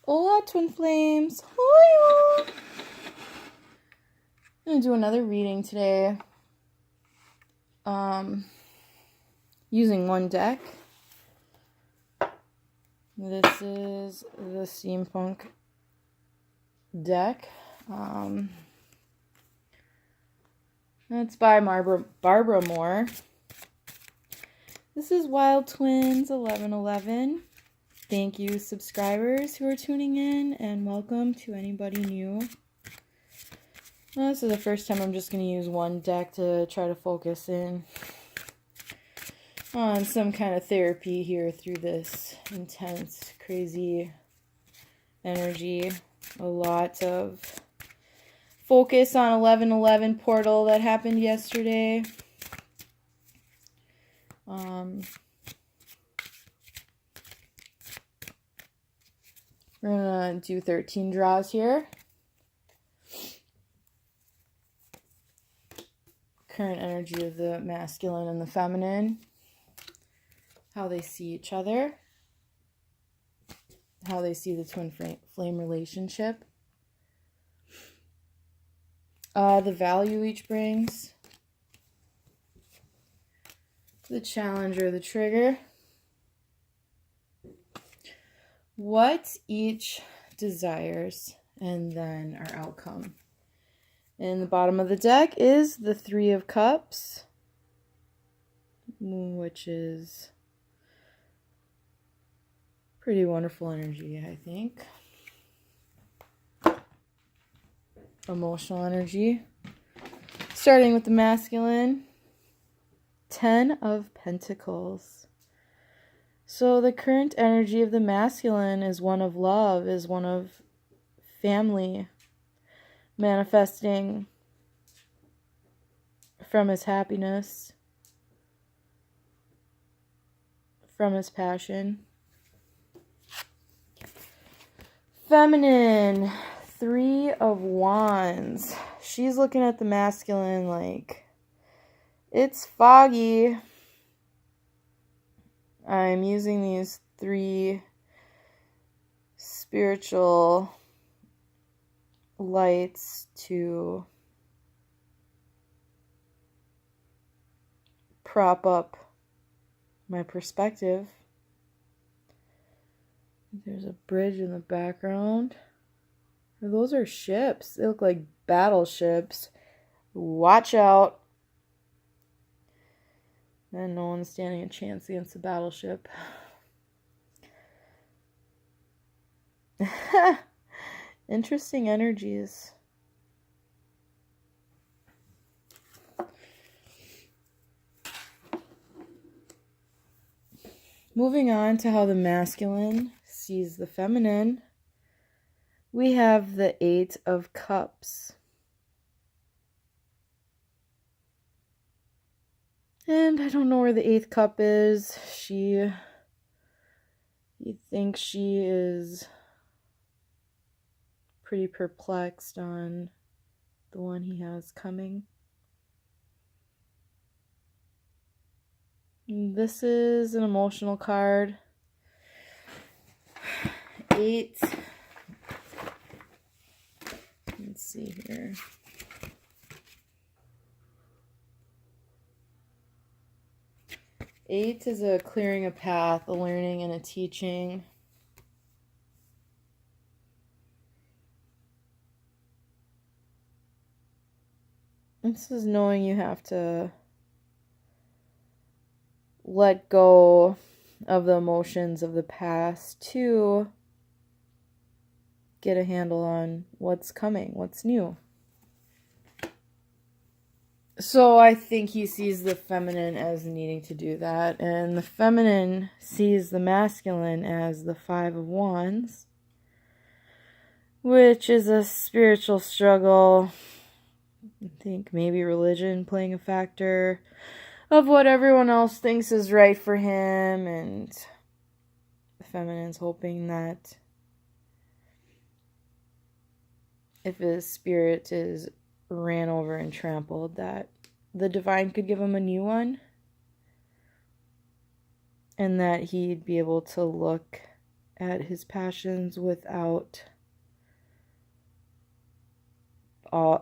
Hola, Twin Flames. Hola. I'm going to do another reading today. Using one deck. This is the Steampunk deck. It's by Barbara Moore. This is Wild Twins 1111. Thank you, subscribers who are tuning in, and welcome to anybody new. This is the first time I'm just going to use one deck to try to focus in on some kind of therapy here through this intense, crazy energy. A lot of focus on 1111 portal that happened yesterday. We're going to do 13 draws here. Current energy of the masculine and the feminine. How they see each other. How they see the twin flame relationship. The value each brings. The challenge or the trigger. What each desires, and then our outcome. In the bottom of the deck is the Three of Cups, which is pretty wonderful energy, I think. Emotional energy. Starting with the masculine, 10 of Pentacles. So the current energy of the masculine is one of love, is one of family, manifesting from his happiness, from his passion. Feminine, 3 of Wands. She's looking at the masculine like, it's foggy. I'm using these 3 spiritual lights to prop up my perspective. There's a bridge in the background. Those are ships. They look like battleships. Watch out. And no one's standing a chance against a battleship. Interesting energies. Moving on to how the masculine sees the feminine, we have the 8 of Cups. And I don't know where the 8th cup is. You think she is pretty perplexed on the one he has coming. This is an emotional card. 8. Let's see here. Eight is a clearing a path, a learning, and a teaching. This is knowing you have to let go of the emotions of the past to get a handle on what's coming, what's new. So I think he sees the feminine as needing to do that, and the feminine sees the masculine as the 5 of Wands, which is a spiritual struggle. I think maybe religion playing a factor of what everyone else thinks is right for him, and the feminine's hoping that if his spirit is ran over and trampled, that the divine could give him a new one, and that he'd be able to look at his passions without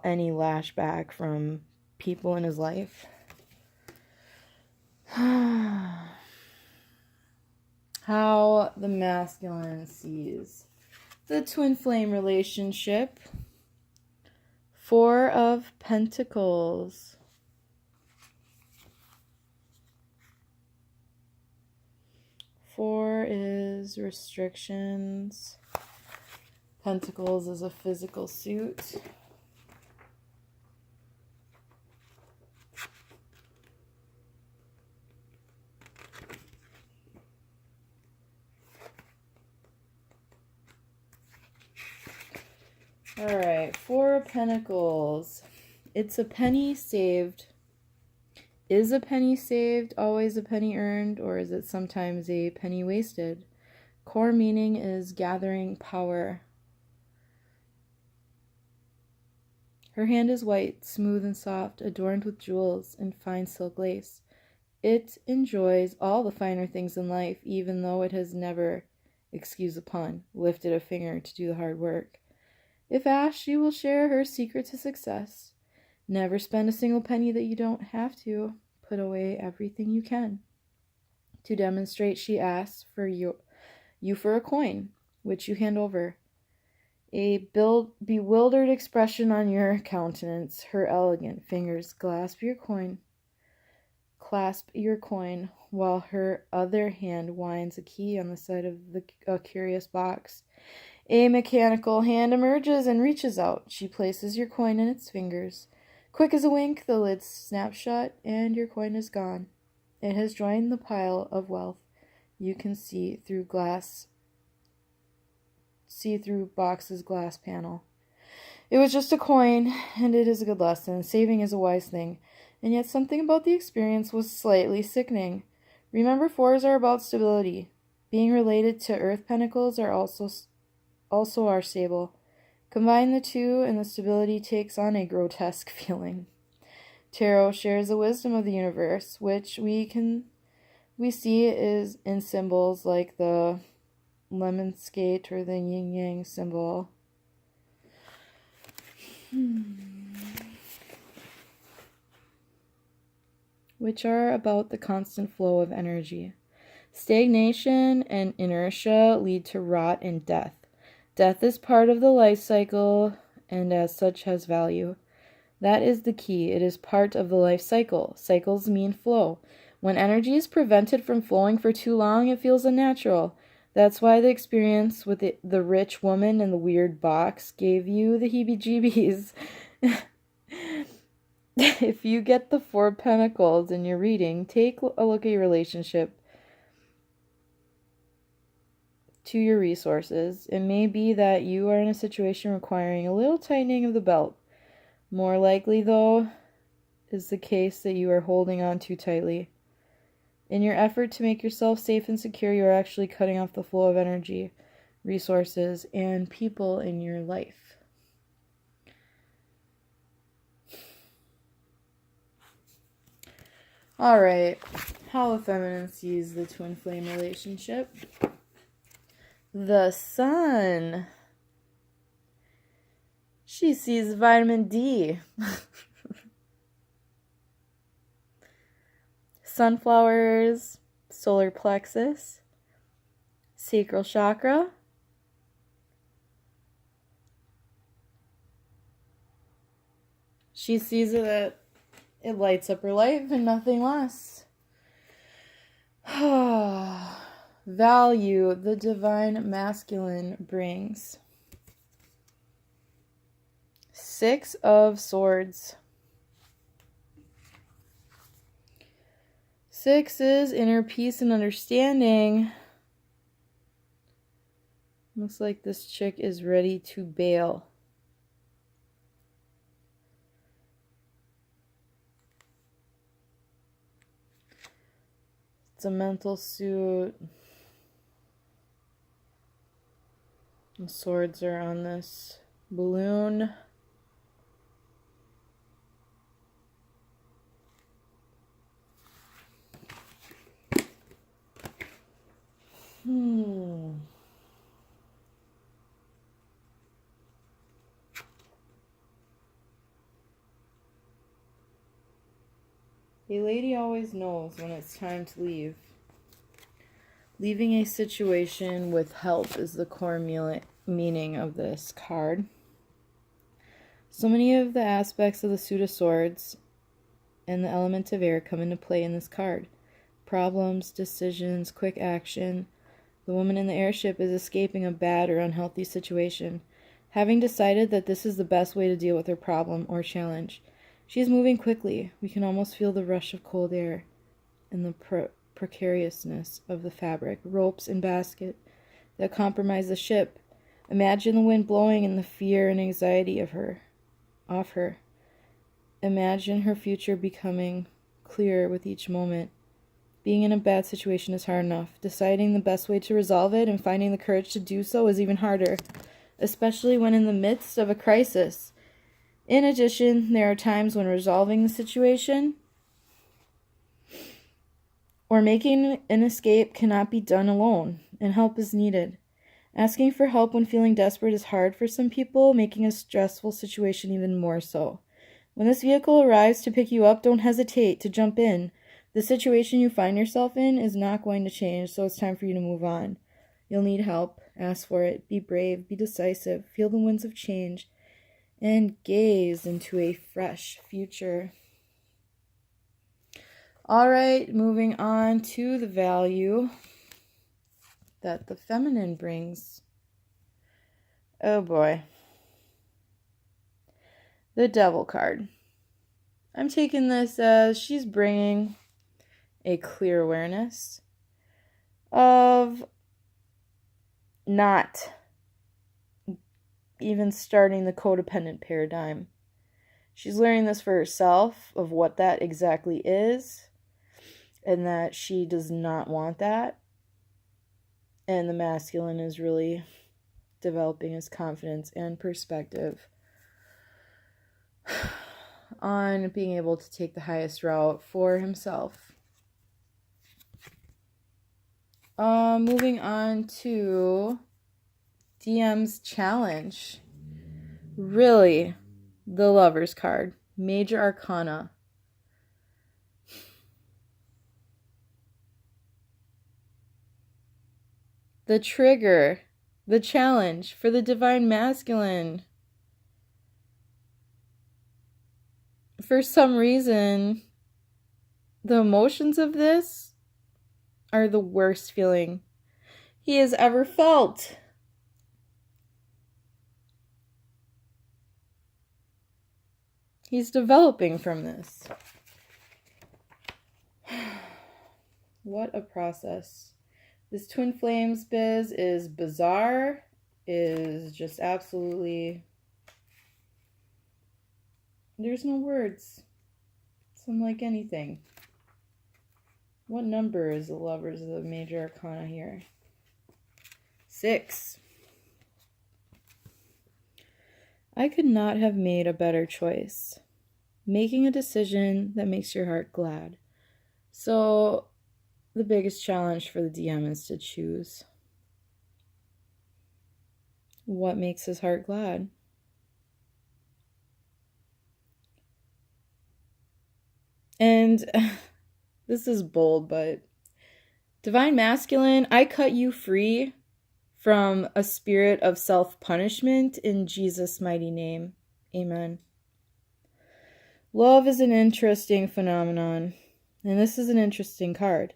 any lashback from people in his life. How the masculine sees the twin flame relationship. 4 of Pentacles. Four is restrictions. Pentacles is a physical suit. All right, 4 of Pentacles. It's a penny saved. Is a penny saved always a penny earned, or is it sometimes a penny wasted? Core meaning is gathering power. Her hand is white, smooth and soft, adorned with jewels and fine silk lace. It enjoys all the finer things in life, even though it has never, excuse the pun, lifted a finger to do the hard work. If asked, she will share her secret to success. Never spend a single penny that you don't have to. Put away everything you can. To demonstrate, she asks for you for a coin, which you hand over. A bewildered expression on your countenance. Her elegant fingers clasp your coin, while her other hand winds a key on the side of a curious box. A mechanical hand emerges and reaches out. She places your coin in its fingers. Quick as a wink, the lid snaps shut, and your coin is gone. It has joined the pile of wealth you can see through box's glass panel. It was just a coin, and it is a good lesson. Saving is a wise thing, and yet something about the experience was slightly sickening. Remember, 4s are about stability. Being related to Earth Pentacles are also are stable. Combine the two, and the stability takes on a grotesque feeling. Tarot shares the wisdom of the universe, which we see is in symbols like the lemon skate or the yin yang symbol. Which are about the constant flow of energy. Stagnation and inertia lead to rot and death. Death is part of the life cycle and as such has value. That is the key. It is part of the life cycle. Cycles mean flow. When energy is prevented from flowing for too long, it feels unnatural. That's why the experience with the rich woman in the weird box gave you the heebie-jeebies. If you get the 4 Pentacles in your reading, take a look at your relationship to your resources. It may be that you are in a situation requiring a little tightening of the belt. More likely, though, is the case that you are holding on too tightly. In your effort to make yourself safe and secure, you are actually cutting off the flow of energy, resources, and people in your life. All right, how the feminine sees the twin flame relationship. The sun. She sees vitamin D. Sunflowers, solar plexus, sacral chakra. She sees that it lights up her life and nothing less. Value the divine masculine brings. 6 of Swords. 6 is inner peace and understanding. Looks like this chick is ready to bail. It's a mental suit. And swords are on this balloon. A lady always knows when it's time to leave. Leaving a situation with help is the core meaning of this card. So many of the aspects of the Suit of Swords and the element of air come into play in this card. Problems, decisions, quick action. The woman in the airship is escaping a bad or unhealthy situation, having decided that this is the best way to deal with her problem or challenge. She is moving quickly. We can almost feel the rush of cold air and the precariousness of the fabric, ropes, and basket that compromise the ship. Imagine the wind blowing and the fear and anxiety off her. Imagine her future becoming clearer with each moment. Being in a bad situation is hard enough. Deciding the best way to resolve it and finding the courage to do so is even harder, especially when in the midst of a crisis. In addition, there are times when resolving the situation or making an escape cannot be done alone, and help is needed. Asking for help when feeling desperate is hard for some people, making a stressful situation even more so. When this vehicle arrives to pick you up, don't hesitate to jump in. The situation you find yourself in is not going to change, so it's time for you to move on. You'll need help. Ask for it. Be brave. Be decisive. Feel the winds of change. And gaze into a fresh future. All right, moving on to the value that the feminine brings. Oh boy. The Devil card. I'm taking this as she's bringing a clear awareness of not even starting the codependent paradigm. She's learning this for herself of what that exactly is, and that she does not want that. And the masculine is really developing his confidence and perspective on being able to take the highest route for himself. Moving on to DM's challenge. Really, the Lover's card. Major Arcana. The trigger. The challenge for the Divine Masculine. For some reason, the emotions of this are the worst feeling he has ever felt. He's developing from this. What a process. This Twin Flames biz is bizarre, is just absolutely... There's no words. It's unlike anything. What number is the Lovers of the Major Arcana here? 6. I could not have made a better choice. Making a decision that makes your heart glad. So, the biggest challenge for the DM is to choose what makes his heart glad. And this is bold, but Divine Masculine, I cut you free from a spirit of self-punishment in Jesus' mighty name. Amen. Love is an interesting phenomenon, and this is an interesting card.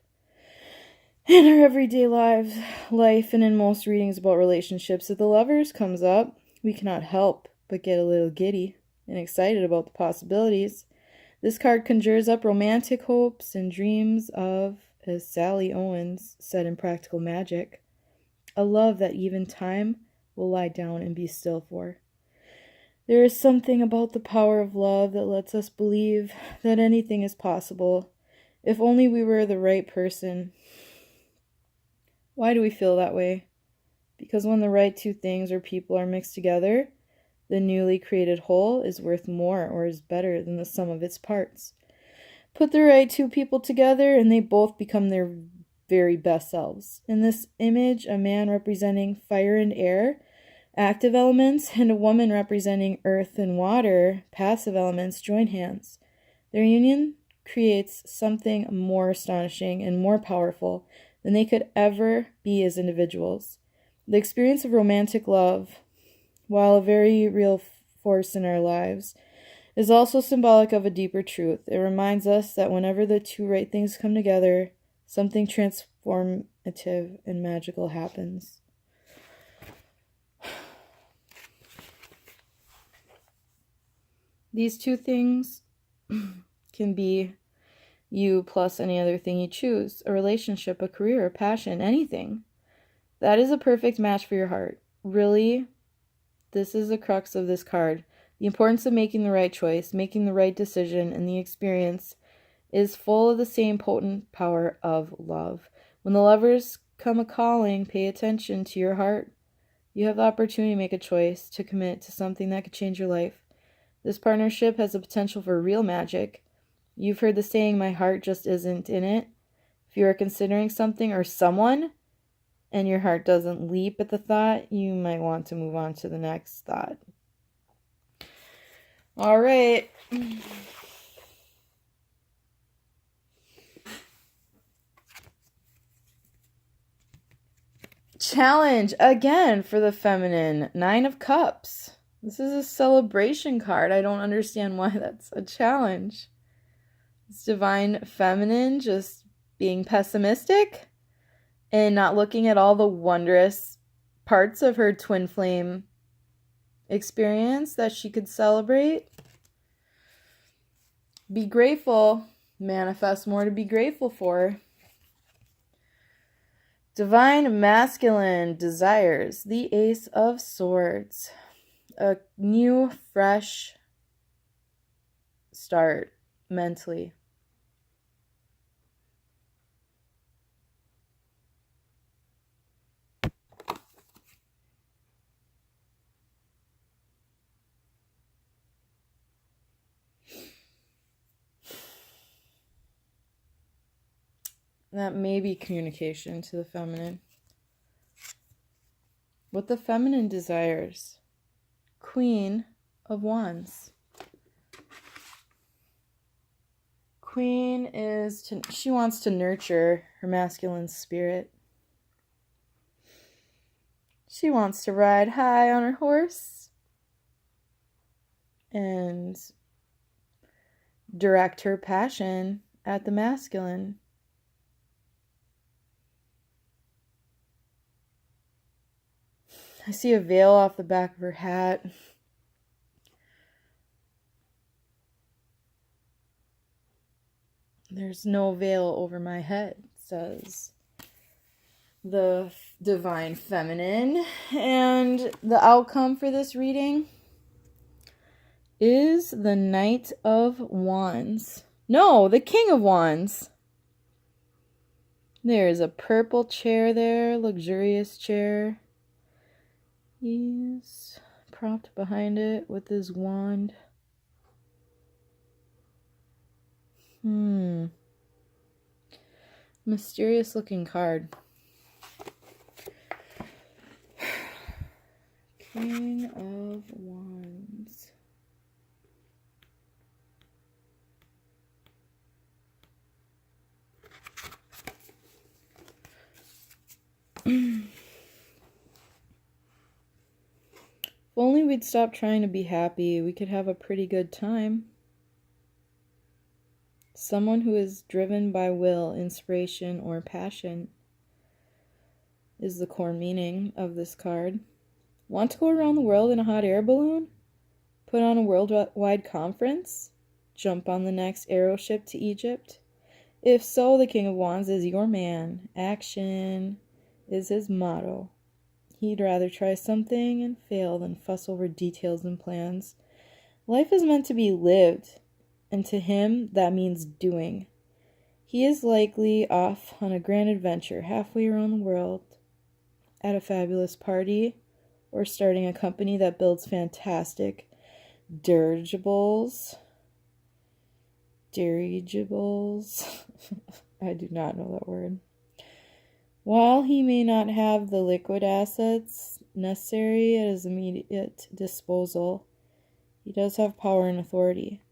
In our everyday life and in most readings about relationships, if the Lovers comes up, we cannot help but get a little giddy and excited about the possibilities. This card conjures up romantic hopes and dreams of, as Sally Owens said in Practical Magic, a love that even time will lie down and be still for. There is something about the power of love that lets us believe that anything is possible, if only we were the right person. Why do we feel that way? Because when the right two things or people are mixed together, the newly created whole is worth more or is better than the sum of its parts. Put the right two people together and they both become their very best selves. In this image, a man representing fire and air, active elements, and a woman representing earth and water, passive elements, join hands. Their union creates something more astonishing and more powerful than they could ever be as individuals. The experience of romantic love, while a very real force in our lives, is also symbolic of a deeper truth. It reminds us that whenever the two right things come together, something transformative and magical happens. These two things can be you plus any other thing you choose, a relationship, a career, a passion, anything. That is a perfect match for your heart. Really, this is the crux of this card. The importance of making the right choice, making the right decision, and the experience is full of the same potent power of love. When the lovers come a-calling, pay attention to your heart. You have the opportunity to make a choice, to commit to something that could change your life. This partnership has the potential for real magic. You've heard the saying, my heart just isn't in it. If you are considering something or someone, and your heart doesn't leap at the thought, you might want to move on to the next thought. All right. Challenge again for the feminine. 9 of Cups. This is a celebration card. I don't understand why that's a challenge. It's divine feminine just being pessimistic and not looking at all the wondrous parts of her twin flame experience that she could celebrate. Be grateful. Manifest more to be grateful for. Divine masculine desires. The Ace of Swords. A new, fresh start mentally. That may be communication to the feminine. What the feminine desires. Queen of Wands. Queen she wants to nurture her masculine spirit. She wants to ride high on her horse and direct her passion at the masculine. I see a veil off the back of her hat. There's no veil over my head, says the divine feminine. And the outcome for this reading is the Knight of Wands. No, the King of Wands. There's a purple chair there, luxurious chair. He's propped behind it with his wand. Mysterious looking card. King of Wands. If only we'd stop trying to be happy, we could have a pretty good time. Someone who is driven by will, inspiration, or passion is the core meaning of this card. Want to go around the world in a hot air balloon? Put on a worldwide conference? Jump on the next aero ship to Egypt? If so, the King of Wands is your man. Action is his motto. He'd rather try something and fail than fuss over details and plans. Life is meant to be lived, and to him that means doing. He is likely off on a grand adventure halfway around the world, at a fabulous party, or starting a company that builds fantastic dirigibles. I do not know that word. While he may not have the liquid assets necessary at his immediate disposal, he does have power and authority.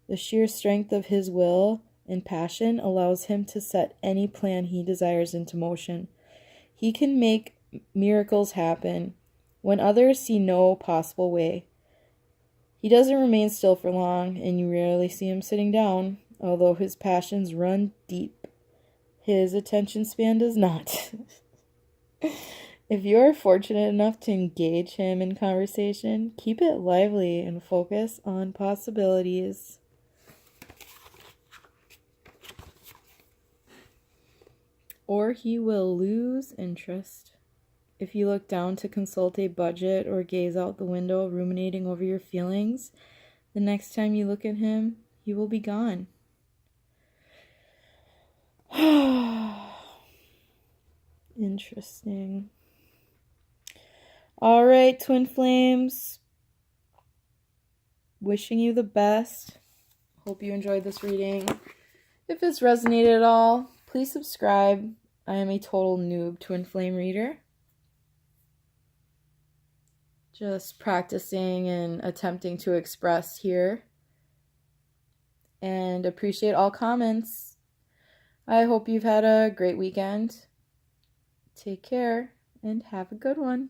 The sheer strength of his will and passion allows him to set any plan he desires into motion. He can make miracles happen when others see no possible way. He doesn't remain still for long, and you rarely see him sitting down, although his passions run deep. His attention span does not. If you are fortunate enough to engage him in conversation, keep it lively and focus on possibilities. Or he will lose interest. If you look down to consult a budget or gaze out the window ruminating over your feelings, the next time you look at him, he will be gone. Interesting. All right, Twin Flames. Wishing you the best. Hope you enjoyed this reading. If it's resonated at all, please subscribe. I am a total noob Twin Flame reader. Just practicing and attempting to express here. And appreciate all comments. I hope you've had a great weekend. Take care and have a good one.